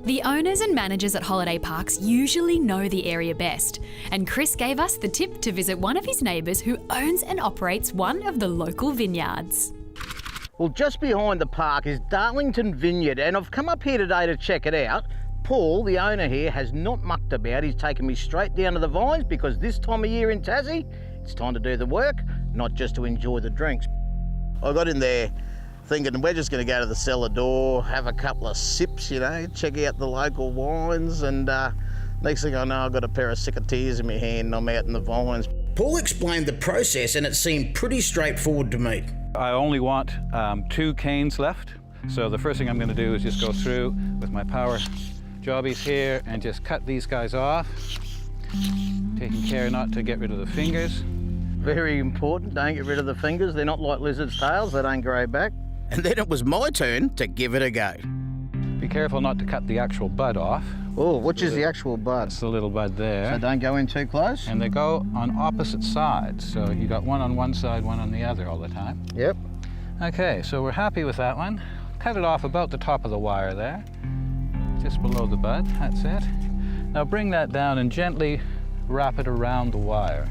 The owners and managers at holiday parks usually know the area best, and Chris gave us the tip to visit one of his neighbours who owns and operates one of the local vineyards. Well, just behind the park is Darlington Vineyard, and I've come up here today to check it out. Paul, the owner here, has not mucked about. He's taken me straight down to the vines because this time of year in Tassie, it's time to do the work, not just to enjoy the drinks. I got in there thinking we're just going to go to the cellar door, have a couple of sips, you know, check out the local wines, and next thing I know, I've got a pair of secateurs in my hand and I'm out in the vines. Paul explained the process and it seemed pretty straightforward to me. I only want 2 canes left. So the first thing I'm going to do is just go through with my power jobbies here and just cut these guys off, taking care not to get rid of the fingers. Very important, don't get rid of the fingers. They're not like lizard's tails, they don't grow back. And then it was my turn to give it a go. Be careful not to cut the actual bud off. Oh, which is the actual bud? It's the little bud there. So don't go in too close? And they go on opposite sides. So you got one on one side, one on the other all the time. Yep. Okay, so we're happy with that one. Cut it off about the top of the wire there, just below the bud, that's it. Now bring that down and gently wrap it around the wire.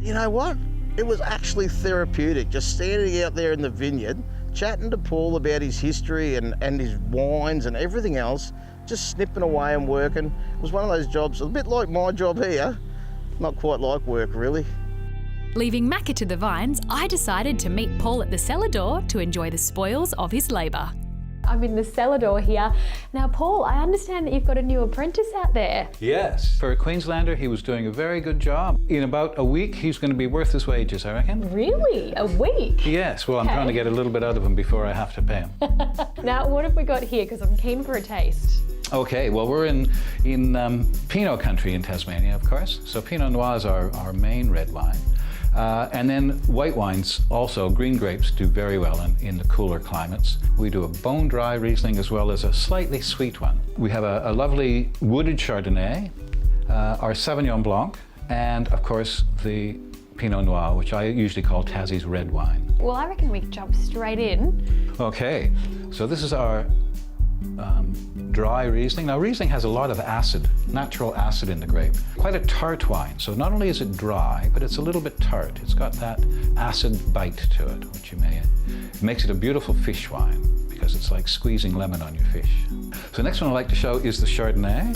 You know what? It was actually therapeutic, just standing out there in the vineyard, chatting to Paul about his history and his wines and everything else, just snipping away and working. It was one of those jobs, a bit like my job here, not quite like work really. Leaving Macca to the vines, I decided to meet Paul at the cellar door to enjoy the spoils of his labour. I'm in the cellar door here. Now, Paul, I understand that you've got a new apprentice out there. Yes. For a Queenslander, he was doing a very good job. In about a week, he's going to be worth his wages, I reckon. Really? A week? Yes. Well, I'm trying to get a little bit out of him before I have to pay him. Now, what have we got here? Because I'm keen for a taste. Okay, well, we're in Pinot country in Tasmania, of course. So Pinot Noir is our main red wine. And then white wines, also green grapes, do very well in the cooler climates. We do a bone-dry Riesling as well as a slightly sweet one. We have a lovely wooded Chardonnay, our Sauvignon Blanc, and of course the Pinot Noir, which I usually call Tassie's red wine. Well, I reckon we can jump straight in. Okay, so this is our dry Riesling. Now, Riesling has a lot of acid, natural acid in the grape. Quite a tart wine. So not only is it dry, but it's a little bit tart. It's got that acid bite to it, which makes it a beautiful fish wine because it's like squeezing lemon on your fish. So the next one I'd like to show is the Chardonnay.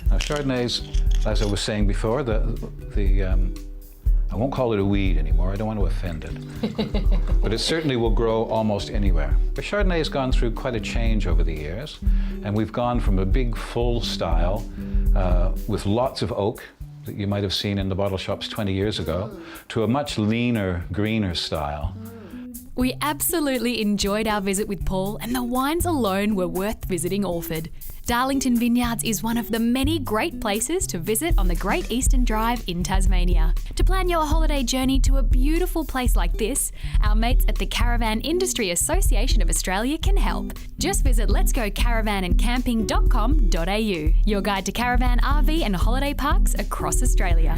Now, Chardonnays, as I was saying before, I won't call it a weed anymore, I don't want to offend it. But it certainly will grow almost anywhere. The Chardonnay has gone through quite a change over the years, and we've gone from a big full style with lots of oak that you might have seen in the bottle shops 20 years ago to a much leaner, greener style. We absolutely enjoyed our visit with Paul, and the wines alone were worth visiting Orford. Darlington Vineyards is one of the many great places to visit on the Great Eastern Drive in Tasmania. To plan your holiday journey to a beautiful place like this, our mates at the Caravan Industry Association of Australia can help. Just visit letsgocaravanandcamping.com.au, your guide to caravan, RV and holiday parks across Australia.